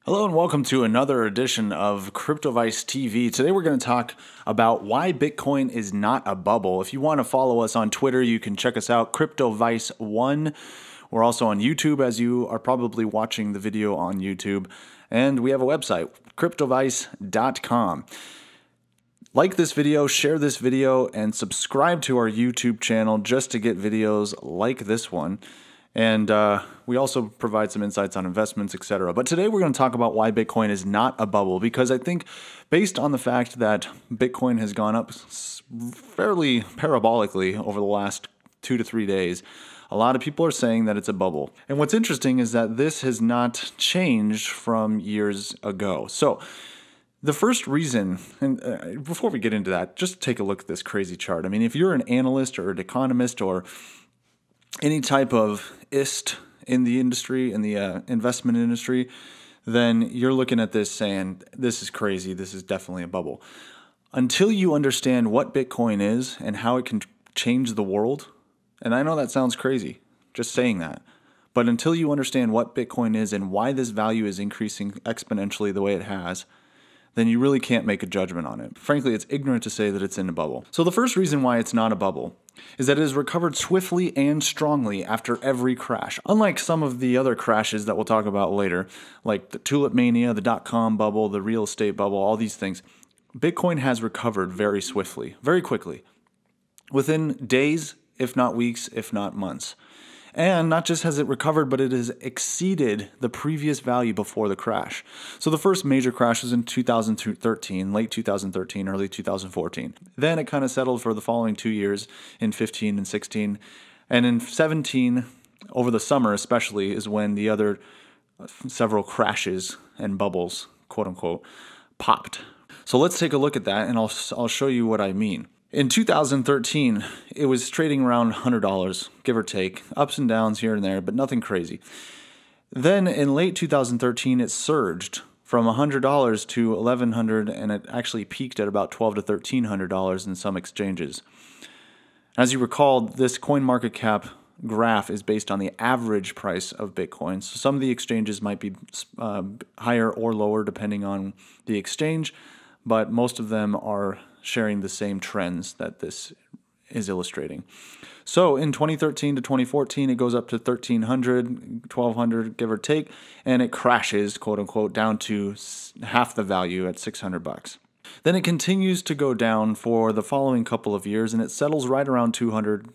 Hello and welcome to another edition of CryptoVice TV. Today we're going to talk about why Bitcoin is not a bubble. If you want to follow us on Twitter, you can check us out, CryptoVice1. We're also on YouTube, as you are probably watching the video on YouTube. And we have a website, CryptoVice.com. Like this video, share this video, and subscribe to our YouTube channel just to get videos like this one. And we also provide some insights on investments, etc. But today we're going to talk about why Bitcoin is not a bubble, because I think based on the fact that Bitcoin has gone up fairly parabolically over the last 2 to 3 days, a lot of people are saying that it's a bubble. And what's interesting is that this has not changed from years ago. So the first reason, and before we get into that, just take a look at this crazy chart. I mean, if you're an analyst or an economist or any type of ist in the industry, in the investment industry, then you're looking at this saying, this is crazy, this is definitely a bubble. Until you understand what Bitcoin is and how it can change the world, and I know that sounds crazy, just saying that, but until you understand what Bitcoin is and why this value is increasing exponentially the way it has, then you really can't make a judgment on it. Frankly, it's ignorant to say that it's in a bubble. So the first reason why it's not a bubble is that it has recovered swiftly and strongly after every crash. Unlike some of the other crashes that we'll talk about later, like the tulip mania, the dot-com bubble, the real estate bubble, all these things, Bitcoin has recovered very swiftly, very quickly, within days, if not weeks, if not months. And not just has it recovered, but it has exceeded the previous value before the crash. So the first major crash was in 2013, late 2013, early 2014. Then it kind of settled for the following 2 years in 15 and 16. And in 17, over the summer especially, is when the other several crashes and bubbles, quote unquote, popped. So let's take a look at that, and I'll show you what I mean. In 2013, it was trading around $100, give or take, ups and downs here and there, but nothing crazy. Then in late 2013, it surged from $100 to $1,100, and it actually peaked at about $1,200 to $1,300 in some exchanges. As you recall, this CoinMarketCap graph is based on the average price of Bitcoin. So some of the exchanges might be higher or lower depending on the exchange, but most of them are sharing the same trends that this is illustrating. So in 2013 to 2014, it goes up to $1,300, $1,200, give or take, and it crashes, quote unquote, down to half the value at $600. Then it continues to go down for the following couple of years, and it settles right around $250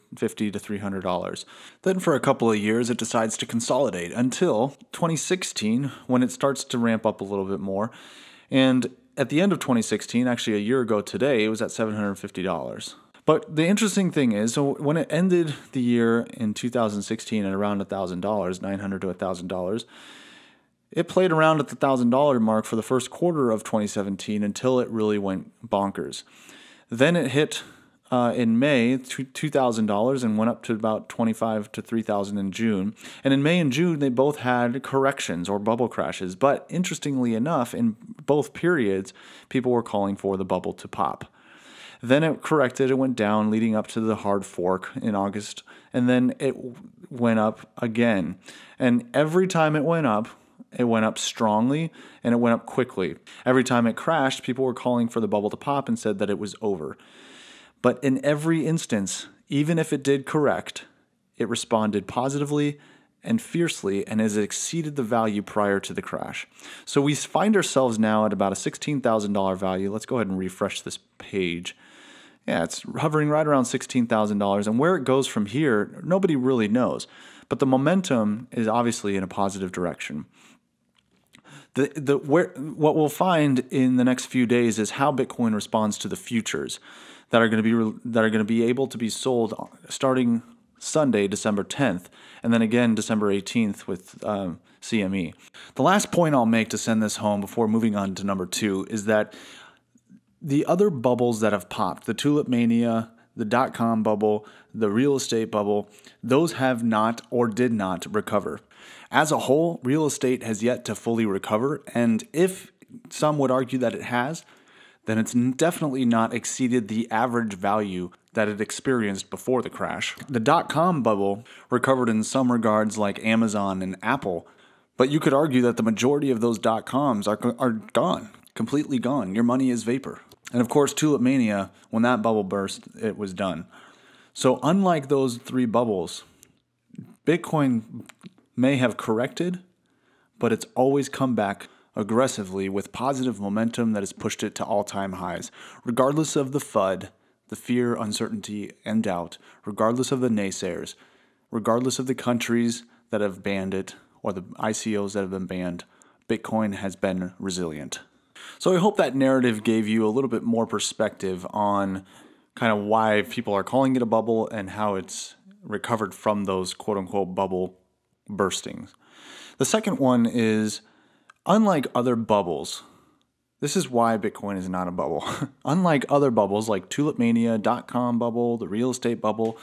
to $300. Then for a couple of years, it decides to consolidate until 2016, when it starts to ramp up a little bit more. And at the end of 2016, actually a year ago today, it was at $750. But the interesting thing is, so when it ended the year in 2016 at around $1,000, $900 to $1,000, it played around at the $1,000 mark for the first quarter of 2017 until it really went bonkers. Then it hit in May $2,000 and went up to about $2,500 to $3,000 in June. And in May and June, they both had corrections or bubble crashes. But interestingly enough, in both periods, people were calling for the bubble to pop. Then it corrected, it went down, leading up to the hard fork in August. And then it went up again. And every time it went up strongly and it went up quickly. Every time it crashed, people were calling for the bubble to pop and said that it was over. But in every instance, even if it did correct, it responded positively and fiercely and has exceeded the value prior to the crash. So we find ourselves now at about a $16,000 value. Let's go ahead and refresh this page. Yeah, it's hovering right around $16,000. And where it goes from here, nobody really knows. But the momentum is obviously in a positive direction. What we'll find in the next few days is how Bitcoin responds to the futures that are going to be able to be sold starting Sunday, December 10th, and then again December 18th with CME. The last point I'll make to send this home before moving on to number 2 is that the other bubbles that have popped, the tulip mania, the dot-com bubble, the real estate bubble, those have not or did not recover. As a whole, real estate has yet to fully recover, and if some would argue that it has, then it's definitely not exceeded the average value that it experienced before the crash. The dot-com bubble recovered in some regards like Amazon and Apple, But you could argue that the majority of those .coms are gone, completely gone. Your money is vapor. And of course, Tulip Mania, when that bubble burst, it was done. So unlike those three bubbles, Bitcoin may have corrected, but it's always come back aggressively with positive momentum that has pushed it to all-time highs. Regardless of the FUD, the fear, uncertainty, and doubt, regardless of the naysayers, regardless of the countries that have banned it or the ICOs that have been banned, Bitcoin has been resilient. So I hope that narrative gave you a little bit more perspective on kind of why people are calling it a bubble and how it's recovered from those quote-unquote bubble burstings. The second one is, unlike other bubbles, this is why Bitcoin is not a bubble. Unlike other bubbles like Tulip Mania, .com bubble, the real estate bubble,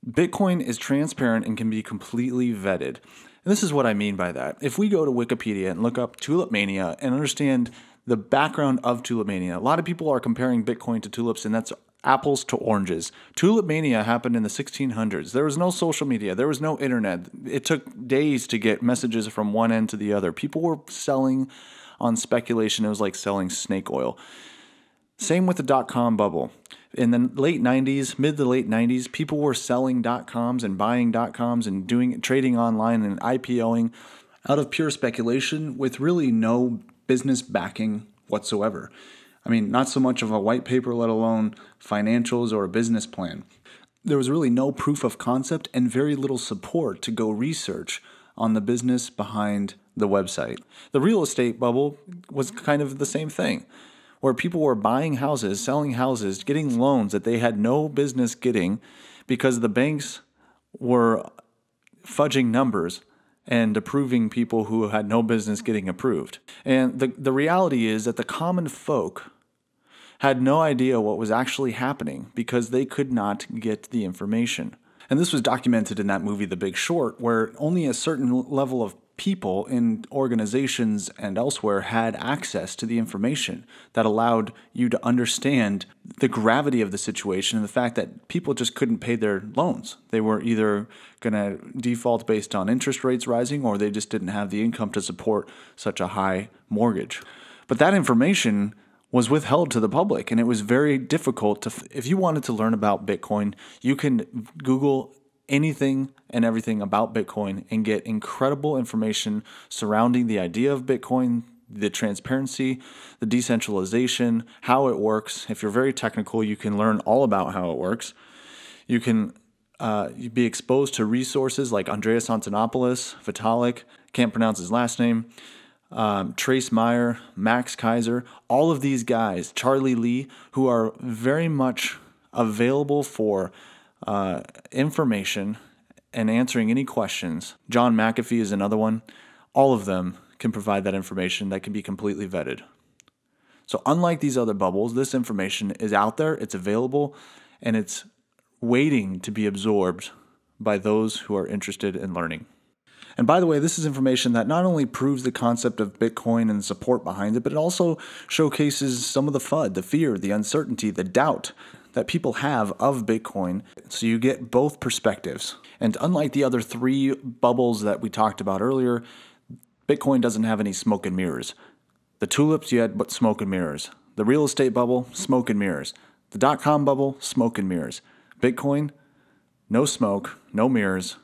Bitcoin is transparent and can be completely vetted. And this is what I mean by that. If we go to Wikipedia and look up Tulip Mania and understand the background of Tulip Mania, a lot of people are comparing Bitcoin to tulips, and that's apples to oranges. Tulip Mania happened in the 1600s. There was no social media. There was no internet. It took days to get messages from one end to the other. People were selling on speculation. It was like selling snake oil. Same with the .com bubble. In the late 90s, mid to late 90s, people were selling .coms and buying .coms and trading online and IPOing out of pure speculation with really no business backing whatsoever. I mean, not so much of a white paper, let alone financials or a business plan. There was really no proof of concept and very little support to go research on the business behind the website. The real estate bubble was kind of the same thing, where people were buying houses, selling houses, getting loans that they had no business getting because the banks were fudging numbers and approving people who had no business getting approved. And the reality is that the common folk had no idea what was actually happening because they could not get the information. And this was documented in that movie, The Big Short, where only a certain level of people in organizations and elsewhere had access to the information that allowed you to understand the gravity of the situation and the fact that people just couldn't pay their loans. They were either going to default based on interest rates rising, or they just didn't have the income to support such a high mortgage. But that information was withheld to the public, and it was very difficult to, if you wanted to learn about Bitcoin, you can Google anything and everything about Bitcoin and get incredible information surrounding the idea of Bitcoin, the transparency, the decentralization, how it works. If you're very technical, you can learn all about how it works. You can be exposed to resources like Andreas Antonopoulos, Vitalik, can't pronounce his last name, Trace Meyer, Max Kaiser, all of these guys, Charlie Lee, who are very much available for information and answering any questions. John McAfee is another one. All of them can provide that information that can be completely vetted. So unlike these other bubbles, this information is out there, it's available, and it's waiting to be absorbed by those who are interested in learning. And by the way, this is information that not only proves the concept of Bitcoin and the support behind it, but it also showcases some of the FUD, the fear, the uncertainty, the doubt that people have of Bitcoin. So you get both perspectives. And unlike the other three bubbles that we talked about earlier, Bitcoin doesn't have any smoke and mirrors. The tulips, you had but smoke and mirrors. The real estate bubble, smoke and mirrors. The .com bubble, smoke and mirrors. Bitcoin, no smoke, no mirrors.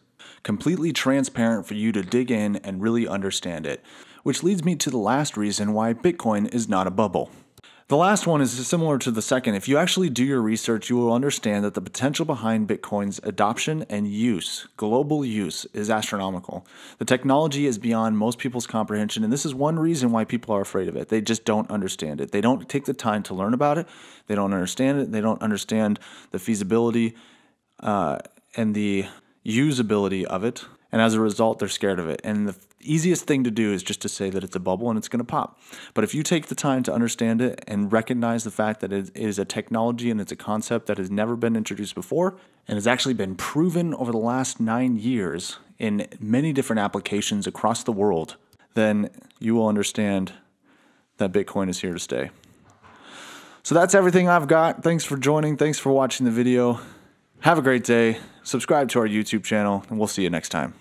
Completely transparent for you to dig in and really understand it. Which leads me to the last reason why Bitcoin is not a bubble. The last one is similar to the second. If you actually do your research, you will understand that the potential behind Bitcoin's adoption and use, global use, is astronomical. The technology is beyond most people's comprehension, and this is one reason why people are afraid of it. They just don't understand it. They don't take the time to learn about it. They don't understand it. They don't understand the feasibility and the usability of it. And as a result, they're scared of it. And the easiest thing to do is just to say that it's a bubble and it's going to pop. But if you take the time to understand it and recognize the fact that it is a technology and it's a concept that has never been introduced before and has actually been proven over the last 9 years in many different applications across the world, then you will understand that Bitcoin is here to stay. So that's everything I've got. Thanks for joining. Thanks for watching the video. Have a great day. Subscribe to our YouTube channel, and we'll see you next time.